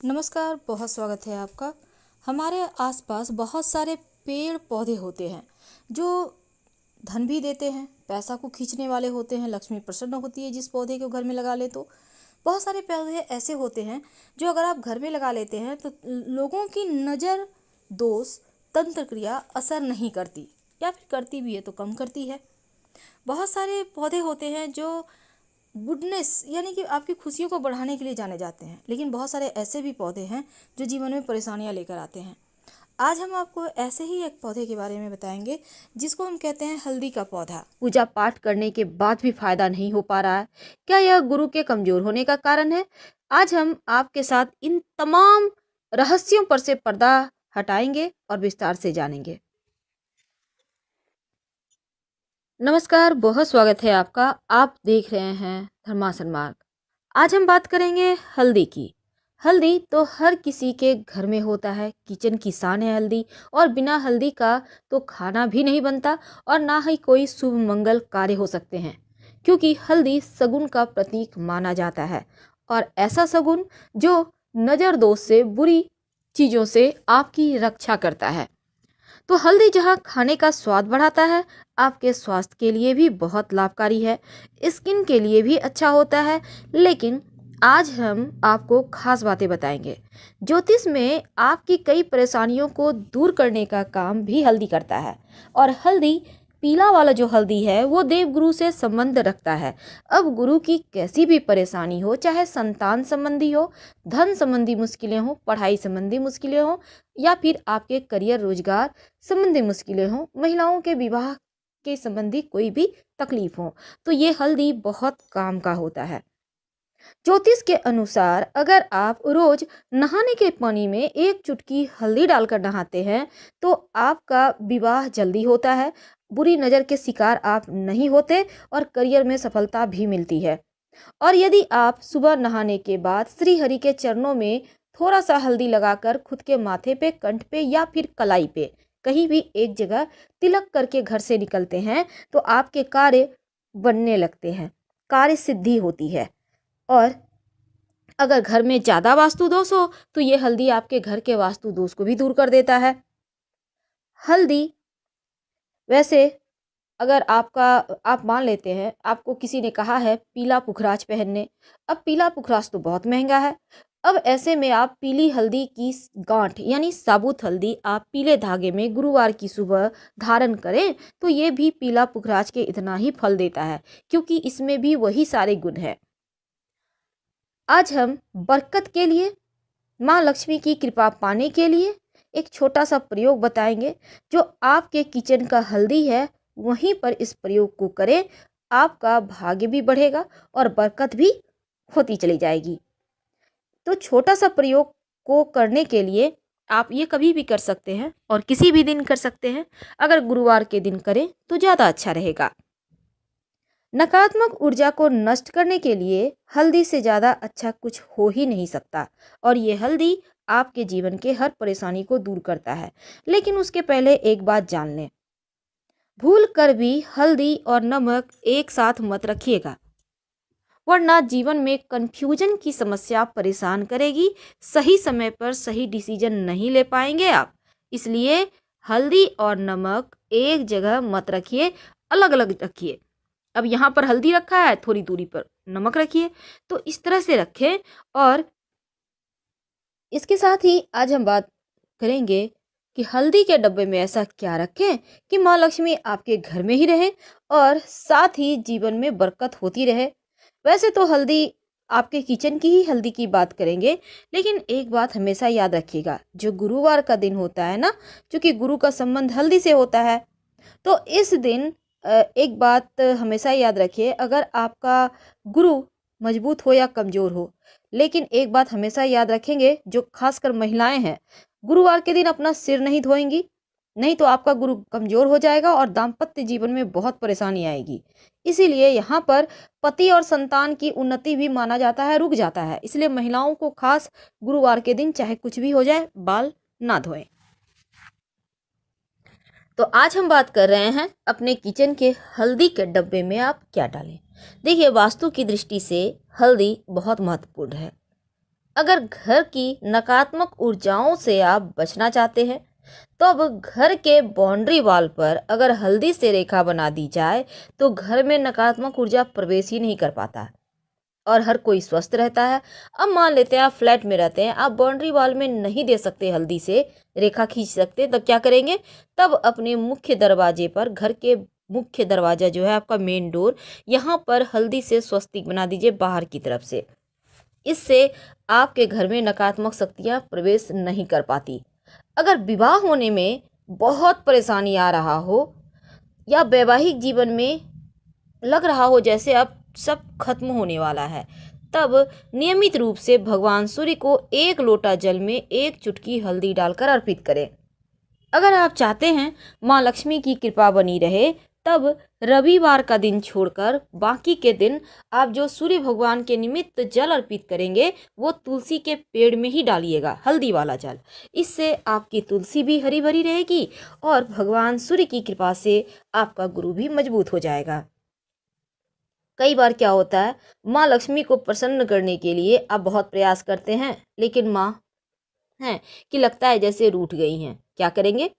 नमस्कार, बहुत स्वागत है आपका। हमारे आसपास बहुत सारे पेड़ पौधे होते हैं जो धन भी देते हैं, पैसा को खींचने वाले होते हैं। लक्ष्मी प्रसन्न होती है जिस पौधे को घर में लगा ले तो। बहुत सारे पौधे ऐसे होते हैं जो अगर आप घर में लगा लेते हैं तो लोगों की नज़र, दोष, तंत्र क्रिया असर नहीं करती, या फिर करती भी है तो कम करती है। बहुत सारे पौधे होते हैं जो गुडनेस यानी कि आपकी खुशियों को बढ़ाने के लिए जाने जाते हैं, लेकिन बहुत सारे ऐसे भी पौधे हैं जो जीवन में परेशानियां लेकर आते हैं। आज हम आपको ऐसे ही एक पौधे के बारे में बताएंगे जिसको हम कहते हैं हल्दी का पौधा। पूजा पाठ करने के बाद भी फायदा नहीं हो पा रहा है। क्या यह गुरु के कमजोर होने का कारण है? आज हम आपके साथ इन तमाम रहस्यों पर से पर्दा हटाएंगे और विस्तार से जानेंगे। नमस्कार, बहुत स्वागत है आपका। आप देख रहे हैं धर्मासन मार्ग। आज हम बात करेंगे हल्दी की। हल्दी तो हर किसी के घर में होता है, किचन की शान है हल्दी। और बिना हल्दी का तो खाना भी नहीं बनता और ना ही कोई शुभ मंगल कार्य हो सकते हैं, क्योंकि हल्दी शगुन का प्रतीक माना जाता है। और ऐसा शगुन जो नजर दोष से, बुरी चीजों से आपकी रक्षा करता है। तो हल्दी जहाँ खाने का स्वाद बढ़ाता है, आपके स्वास्थ्य के लिए भी बहुत लाभकारी है, स्किन के लिए भी अच्छा होता है। लेकिन आज हम आपको खास बातें बताएंगे। ज्योतिष में आपकी कई परेशानियों को दूर करने का काम भी हल्दी करता है। और हल्दी, पीला वाला जो हल्दी है, वो देवगुरु से संबंध रखता है। अब गुरु की कैसी भी परेशानी हो, चाहे संतान संबंधी हो, धन संबंधी मुश्किलें हो, पढ़ाई संबंधी मुश्किलें हो, या फिर आपके करियर रोजगार संबंधी मुश्किलें हो, महिलाओं के विवाह के संबंधी कोई भी तकलीफ हो, तो ये हल्दी बहुत काम का होता है। ज्योतिष के अनुसार अगर आप रोज नहाने के पानी में एक चुटकी हल्दी डालकर नहाते हैं तो आपका विवाह जल्दी होता है, बुरी नजर के शिकार आप नहीं होते और करियर में सफलता भी मिलती है। और यदि आप सुबह नहाने के बाद श्री हरि के चरणों में थोड़ा सा हल्दी लगाकर खुद के माथे पे, कंठ पे या फिर कलाई पे कहीं भी एक जगह तिलक करके घर से निकलते हैं तो आपके कार्य बनने लगते हैं, कार्य सिद्धि होती है। और अगर घर में ज्यादा वास्तु दोष हो तो ये हल्दी आपके घर के वास्तु दोष को भी दूर कर देता है। हल्दी वैसे, अगर आप मान लेते हैं आपको किसी ने कहा है पीला पुखराज पहनने। अब पीला पुखराज तो बहुत महंगा है। अब ऐसे में आप पीली हल्दी की गांठ यानी साबुत हल्दी आप पीले धागे में गुरुवार की सुबह धारण करें तो ये भी पीला पुखराज के इतना ही फल देता है, क्योंकि इसमें भी वही सारे गुण है। आज हम बरकत के लिए, माँ लक्ष्मी की कृपा पाने के लिए एक छोटा सा प्रयोग बताएंगे। जो आपके किचन का हल्दी है वहीं पर इस प्रयोग को करें, आपका भाग्य भी बढ़ेगा और बरकत भी होती चली जाएगी। तो छोटा सा प्रयोग को करने के लिए आप ये कभी भी कर सकते हैं और किसी भी दिन कर सकते हैं। अगर गुरुवार के दिन करें तो ज़्यादा अच्छा रहेगा। नकारात्मक ऊर्जा को नष्ट करने के लिए हल्दी से ज़्यादा अच्छा कुछ हो ही नहीं सकता। और ये हल्दी आपके जीवन के हर परेशानी को दूर करता है। लेकिन उसके पहले एक बात जान लें, भूल कर भी हल्दी और नमक एक साथ मत रखिएगा, वरना जीवन में कंफ्यूजन की समस्या परेशान करेगी। सही समय पर सही डिसीजन नहीं ले पाएंगे आप। इसलिए हल्दी और नमक एक जगह मत रखिए, अलग अलग रखिए। अब यहाँ पर हल्दी रखा है, थोड़ी दूरी पर नमक रखिए, तो इस तरह से रखें। और इसके साथ ही आज हम बात करेंगे कि हल्दी के डब्बे में ऐसा क्या रखें कि माँ लक्ष्मी आपके घर में ही रहे और साथ ही जीवन में बरकत होती रहे। वैसे तो हल्दी, आपके किचन की ही हल्दी की बात करेंगे, लेकिन एक बात हमेशा याद रखिएगा, जो गुरुवार का दिन होता है ना, क्योंकि गुरु का संबंध हल्दी से होता है, तो इस दिन एक बात हमेशा याद रखिए, अगर आपका गुरु मजबूत हो या कमजोर हो, लेकिन एक बात हमेशा याद रखेंगे, जो खासकर महिलाएं हैं, गुरुवार के दिन अपना सिर नहीं धोएंगी, नहीं तो आपका गुरु कमजोर हो जाएगा और दाम्पत्य जीवन में बहुत परेशानी आएगी। इसीलिए यहाँ पर पति और संतान की उन्नति भी माना जाता है, रुक जाता है। इसलिए महिलाओं को खास गुरुवार के दिन चाहे कुछ भी हो जाए, बाल ना धोएं। तो आज हम बात कर रहे हैं अपने किचन के हल्दी के डब्बे में आप क्या डालें। देखिए, वास्तु की दृष्टि से हल्दी बहुत महत्वपूर्ण है। अगर घर की नकारात्मक ऊर्जाओं से आप बचना चाहते हैं तो अब घर के बाउंड्री वॉल पर अगर हल्दी से रेखा बना दी जाए तो घर में नकारात्मक ऊर्जा प्रवेश ही नहीं कर पाता और हर कोई स्वस्थ रहता है। अब मान लेते हैं आप फ्लैट में रहते हैं, आप बाउंड्री वॉल में नहीं दे सकते हल्दी से रेखा खींच सकते, तब क्या करेंगे? तब अपने मुख्य दरवाजे पर, घर के मुख्य दरवाजा जो है आपका मेन डोर, यहाँ पर हल्दी से स्वस्तिक बना दीजिए बाहर की तरफ से। इससे आपके घर में नकारात्मक शक्तियाँ प्रवेश नहीं कर पाती। अगर विवाह होने में बहुत परेशानी आ रहा हो या वैवाहिक जीवन में लग रहा हो जैसे अब सब खत्म होने वाला है, तब नियमित रूप से भगवान सूर्य को 1 लोटा जल में 1 चुटकी हल्दी डालकर अर्पित करें। अगर आप चाहते हैं माँ लक्ष्मी की कृपा बनी रहे, तब रविवार का दिन छोड़कर बाकी के दिन आप जो सूर्य भगवान के निमित्त जल अर्पित करेंगे वो तुलसी के पेड़ में ही डालिएगा, हल्दी वाला जल। इससे आपकी तुलसी भी हरी भरी रहेगी और भगवान सूर्य की कृपा से आपका गुरु भी मजबूत हो जाएगा। कई बार क्या होता है, माँ लक्ष्मी को प्रसन्न करने के लिए आप बहुत प्रयास करते हैं लेकिन माँ हैं कि लगता है जैसे रूठ गई हैं, क्या करेंगे?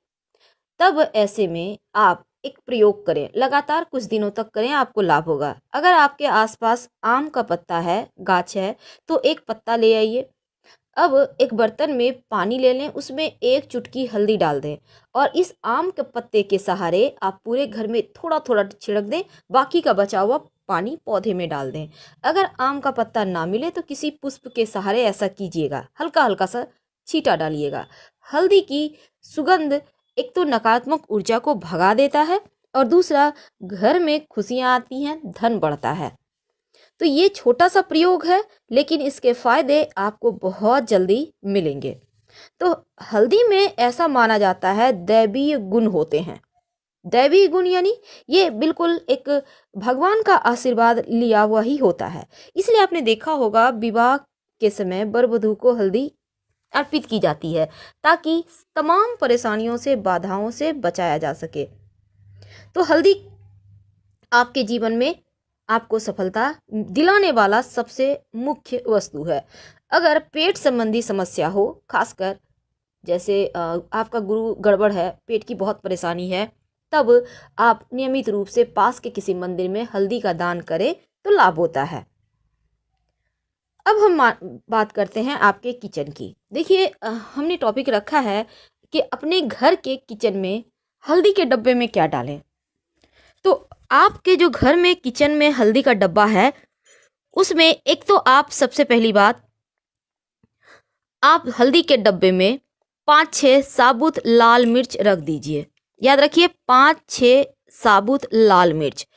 तब ऐसे में आप एक प्रयोग करें, लगातार कुछ दिनों तक करें, आपको लाभ होगा। अगर आपके आसपास आम का पत्ता है, गाछ है, तो एक पत्ता ले आइए। अब एक बर्तन में पानी ले लें, उसमें 1 चुटकी हल्दी डाल दें और इस आम के पत्ते के सहारे आप पूरे घर में थोड़ा थोड़ा छिड़क दें, बाकी का बचा हुआ पानी पौधे में डाल दें। अगर आम का पत्ता ना मिले तो किसी पुष्प के सहारे ऐसा कीजिएगा, हल्का हल्का सा छींटा डालिएगा। हल्दी की सुगंध एक तो नकारात्मक ऊर्जा को भगा देता है और दूसरा घर में खुशियाँ आती हैं, धन बढ़ता है। तो ये छोटा सा प्रयोग है लेकिन इसके फायदे आपको बहुत जल्दी मिलेंगे। तो हल्दी में ऐसा माना जाता है दैवीय गुण होते हैं। दैवीय गुण यानी ये बिल्कुल एक भगवान का आशीर्वाद लिया हुआ ही होता है। इसलिए आपने देखा होगा विवाह के समय वर वधू को हल्दी अर्पित की जाती है ताकि तमाम परेशानियों से, बाधाओं से बचाया जा सके। तो हल्दी आपके जीवन में आपको सफलता दिलाने वाला सबसे मुख्य वस्तु है। अगर पेट संबंधी समस्या हो, खासकर जैसे आपका गुरु गड़बड़ है, पेट की बहुत परेशानी है, तब आप नियमित रूप से पास के किसी मंदिर में हल्दी का दान करें तो लाभ होता है। अब हम बात करते हैं आपके किचन की। देखिए हमने टॉपिक रखा है कि अपने घर के किचन में हल्दी के डब्बे में क्या डालें। तो आपके जो घर में किचन में हल्दी का डब्बा है उसमें एक तो आप सबसे पहली बात, आप हल्दी के डब्बे में 5-6 साबुत लाल मिर्च रख दीजिए। याद रखिए 5-6 साबुत लाल मिर्च।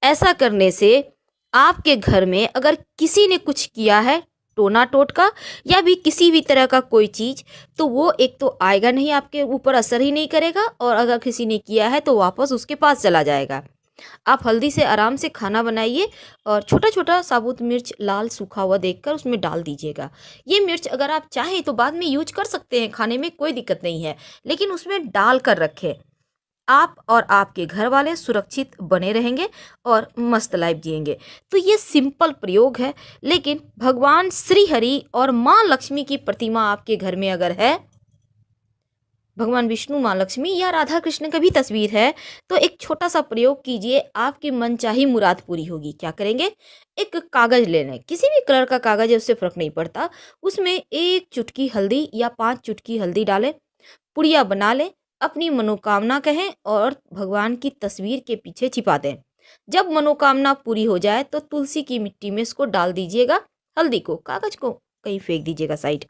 ऐसा करने से आपके घर में अगर किसी ने कुछ किया है, टोना टोटका या भी किसी भी तरह का कोई चीज़, तो वो एक तो आएगा नहीं, आपके ऊपर असर ही नहीं करेगा, और अगर किसी ने किया है तो वापस उसके पास चला जाएगा। आप हल्दी से आराम से खाना बनाइए और छोटा छोटा साबुत मिर्च लाल सूखा हुआ देखकर उसमें डाल दीजिएगा। ये मिर्च अगर आप चाहें तो बाद में यूज कर सकते हैं, खाने में कोई दिक्कत नहीं है, लेकिन उसमें डाल कर रखें। आप और आपके घर वाले सुरक्षित बने रहेंगे और मस्त लाइफ जिएंगे। तो ये सिंपल प्रयोग है, लेकिन भगवान श्री हरि और माँ लक्ष्मी की प्रतिमा आपके घर में अगर है, भगवान विष्णु, माँ लक्ष्मी या राधा कृष्ण का भी तस्वीर है, तो एक छोटा सा प्रयोग कीजिए, आपकी मनचाही मुराद पूरी होगी। क्या करेंगे? एक कागज ले लें, किसी भी कलर का कागज है, उससे फर्क नहीं पड़ता। उसमें 1 चुटकी हल्दी या 5 चुटकी हल्दी डालें, पुड़िया बना लें, अपनी मनोकामना कहें और भगवान की तस्वीर के पीछे छिपा दें। जब मनोकामना पूरी हो जाए तो तुलसी की मिट्टी में इसको डाल दीजिएगा, हल्दी को, कागज को कहीं फेंक दीजिएगा साइड।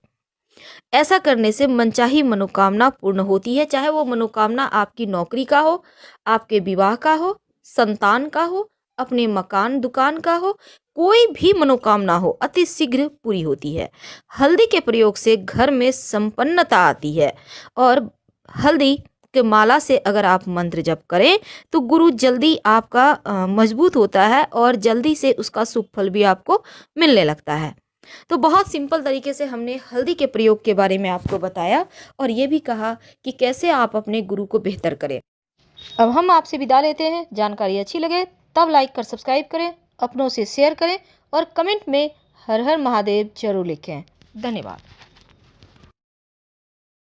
ऐसा करने से मनचाही मनोकामना पूर्ण होती है, चाहे वो मनोकामना आपकी नौकरी का हो, आपके विवाह का हो, संतान का हो, अपने मकान दुकान का हो, कोई भी मनोकामना हो, अति शीघ्र पूरी होती है। हल्दी के प्रयोग से घर में संपन्नता आती है और हल्दी के माला से अगर आप मंत्र जप करें तो गुरु जल्दी आपका मजबूत होता है और जल्दी से उसका शुभ फल भी आपको मिलने लगता है। तो बहुत सिंपल तरीके से हमने हल्दी के प्रयोग के बारे में आपको बताया और ये भी कहा कि कैसे आप अपने गुरु को बेहतर करें। अब हम आपसे विदा लेते हैं। जानकारी अच्छी लगे तब लाइक कर सब्सक्राइब करें, अपनों से शेयर करें और कमेंट में हर हर महादेव जरूर लिखें। धन्यवाद।